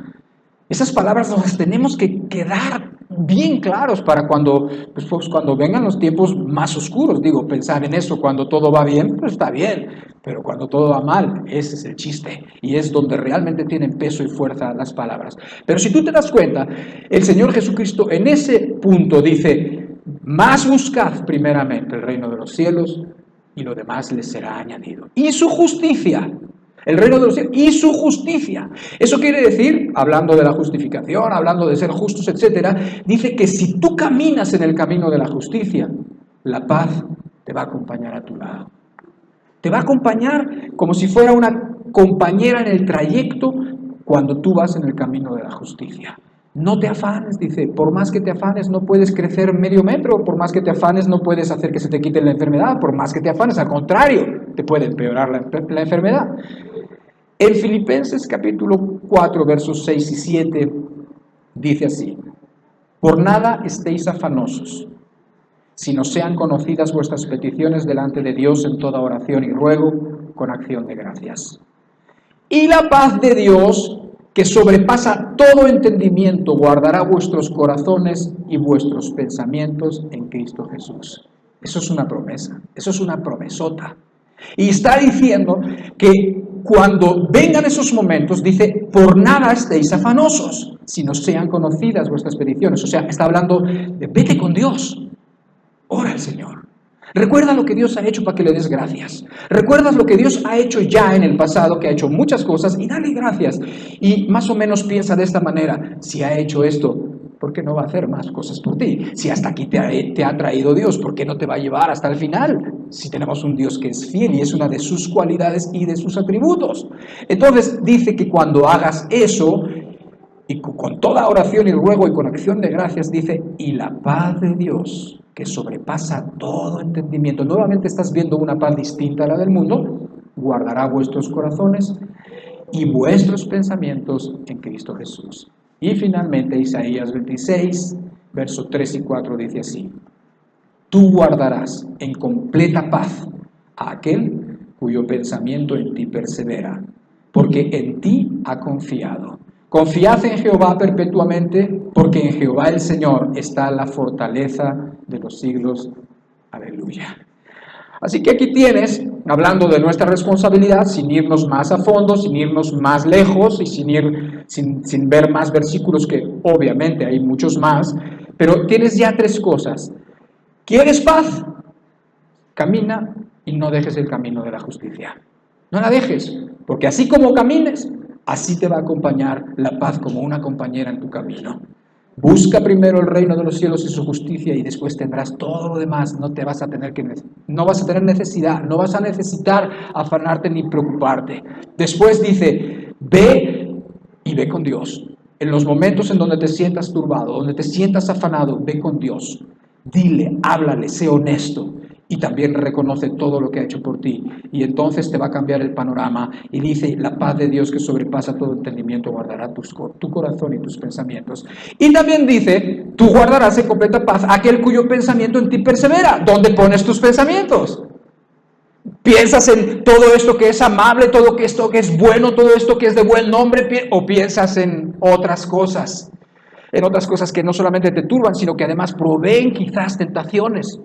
Esas palabras nos las tenemos que quedar bien claros para cuando vengan los tiempos más oscuros. Digo, pensar en eso cuando todo va bien, pues está bien, pero cuando todo va mal, ese es el chiste, y es donde realmente tienen peso y fuerza las palabras. Pero si tú te das cuenta, el Señor Jesucristo en ese punto dice, más buscad primeramente el reino de los cielos, y lo demás les será añadido. Y su justicia, el reino de los cielos y su justicia. Eso quiere decir, hablando de la justificación, hablando de ser justos, etc., dice que si tú caminas en el camino de la justicia, la paz te va a acompañar a tu lado. Te va a acompañar como si fuera una compañera en el trayecto cuando tú vas en el camino de la justicia. No te afanes, dice, por más que te afanes no puedes crecer medio metro, por más que te afanes no puedes hacer que se te quite la enfermedad, por más que te afanes, al contrario, te puede empeorar la enfermedad. En Filipenses capítulo 4, versos 6 y 7, dice así, por nada estéis afanosos, sino sean conocidas vuestras peticiones delante de Dios en toda oración y ruego, con acción de gracias. Y la paz de Dios, que sobrepasa todo entendimiento, guardará vuestros corazones y vuestros pensamientos en Cristo Jesús. Eso es una promesa, eso es una promesota. Y está diciendo que cuando vengan esos momentos, dice, por nada estéis afanosos, sino sean conocidas vuestras peticiones. O sea, está hablando de vete con Dios, ora al Señor. Recuerda lo que Dios ha hecho para que le des gracias. Recuerdas lo que Dios ha hecho ya en el pasado, que ha hecho muchas cosas, y dale gracias. Y más o menos piensa de esta manera, si ha hecho esto, ¿por qué no va a hacer más cosas por ti? Si hasta aquí te ha traído Dios, ¿por qué no te va a llevar hasta el final? Si tenemos un Dios que es fiel y es una de sus cualidades y de sus atributos. Entonces dice que cuando hagas eso, y con toda oración y ruego y con acción de gracias, dice, y la paz de Dios, que sobrepasa todo entendimiento. Nuevamente estás viendo una paz distinta a la del mundo, guardará vuestros corazones y vuestros pensamientos en Cristo Jesús. Y finalmente Isaías 26, versos 3 y 4 dice así, tú guardarás en completa paz a aquel cuyo pensamiento en ti persevera, porque en ti ha confiado. Confiad en Jehová perpetuamente, porque en Jehová el Señor está la fortaleza de los siglos. Aleluya. Así que aquí tienes, hablando de nuestra responsabilidad, sin irnos más a fondo, sin irnos más lejos y sin ver más versículos, que obviamente hay muchos más, pero tienes ya tres cosas. ¿Quieres paz? Camina y no dejes el camino de la justicia. No la dejes, porque así como camines, así te va a acompañar la paz como una compañera en tu camino. Busca primero el reino de los cielos y su justicia y después tendrás todo lo demás. No vas a tener necesidad, no vas a necesitar afanarte ni preocuparte. Después dice, ve y ve con Dios. En los momentos en donde te sientas turbado, donde te sientas afanado, ve con Dios. Dile, háblale, sé honesto. Y también reconoce todo lo que ha hecho por ti. Y entonces te va a cambiar el panorama. Y dice, la paz de Dios que sobrepasa todo entendimiento guardará tu corazón y tus pensamientos. Y también dice, tú guardarás en completa paz aquel cuyo pensamiento en ti persevera. ¿Dónde pones tus pensamientos? ¿Piensas en todo esto que es amable, todo esto que es bueno, todo esto que es de buen nombre? ¿O piensas en otras cosas? En otras cosas que no solamente te turban, sino que además proveen quizás tentaciones.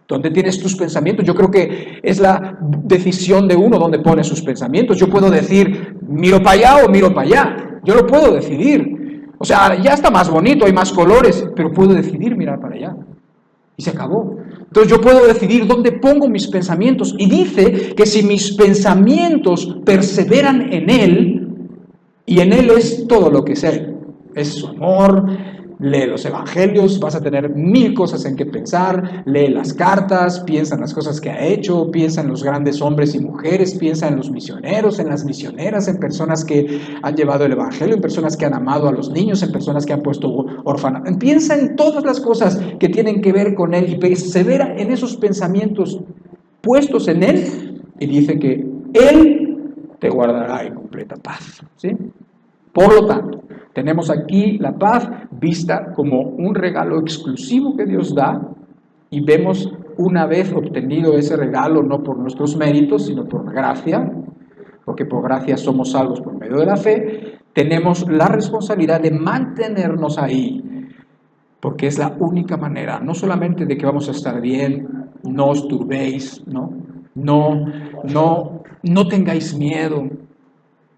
¿Dónde tienes tus pensamientos? Yo creo que es la decisión de uno donde pone sus pensamientos. Yo puedo decir, miro para allá o miro para allá. Yo lo puedo decidir. O sea, ya está más bonito, hay más colores, pero puedo decidir mirar para allá. Y se acabó. Entonces yo puedo decidir dónde pongo mis pensamientos. Y dice que si mis pensamientos perseveran en Él, y en Él es todo lo que es Él, es su amor. Lee los evangelios, vas a tener 1000 cosas en que pensar, lee las cartas, piensa en las cosas que ha hecho, piensa en los grandes hombres y mujeres, piensa en los misioneros, en las misioneras, en personas que han llevado el evangelio, en personas que han amado a los niños, en personas que han puesto orfanatos. Piensa en todas las cosas que tienen que ver con Él y persevera en esos pensamientos puestos en Él y dice que Él te guardará en completa paz, ¿sí? Por lo tanto, tenemos aquí la paz vista como un regalo exclusivo que Dios da y vemos una vez obtenido ese regalo no por nuestros méritos, sino por gracia, porque por gracia somos salvos por medio de la fe, tenemos la responsabilidad de mantenernos ahí, porque es la única manera, no solamente de que vamos a estar bien, no os turbéis, no tengáis miedo.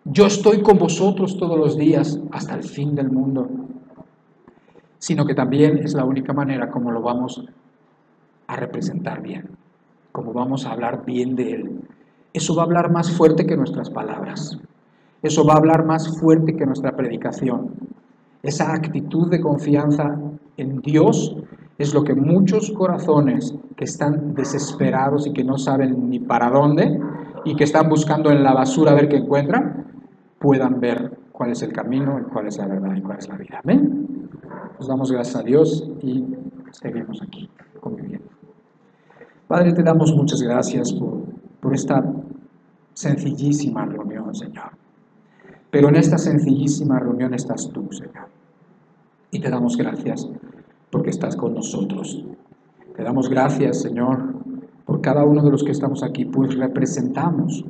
Yo estoy con vosotros todos los días hasta el fin del mundo, sino que también es la única manera como lo vamos a representar bien, como vamos a hablar bien de Él. Eso va a hablar más fuerte que nuestras palabras, eso va a hablar más fuerte que nuestra predicación. Esa actitud de confianza en Dios es lo que muchos corazones que están desesperados y que no saben ni para dónde y que están buscando en la basura a ver qué encuentran, puedan ver cuál es el camino, cuál es la verdad y cuál es la vida. Amén. Nos damos gracias a Dios y seguimos aquí conviviendo. Padre, te damos muchas gracias por esta sencillísima reunión, Señor. Pero en esta sencillísima reunión estás tú, Señor. Y te damos gracias porque estás con nosotros. Te damos gracias, Señor, por cada uno de los que estamos aquí, pues representamos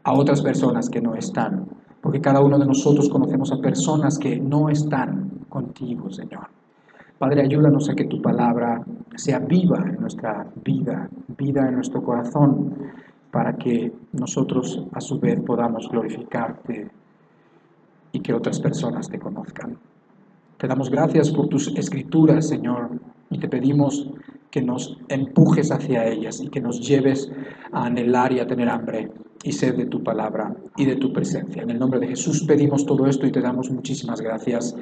a otras personas que no están, porque cada uno de nosotros conocemos a personas que no están contigo, Señor. Padre, ayúdanos a que tu palabra sea viva en nuestra vida, vida en nuestro corazón, para que nosotros a su vez podamos glorificarte y que otras personas te conozcan. Te damos gracias por tus escrituras, Señor, y te pedimos que nos empujes hacia ellas y que nos lleves a anhelar y a tener hambre y sed de tu palabra y de tu presencia. En el nombre de Jesús pedimos todo esto y te damos muchísimas gracias.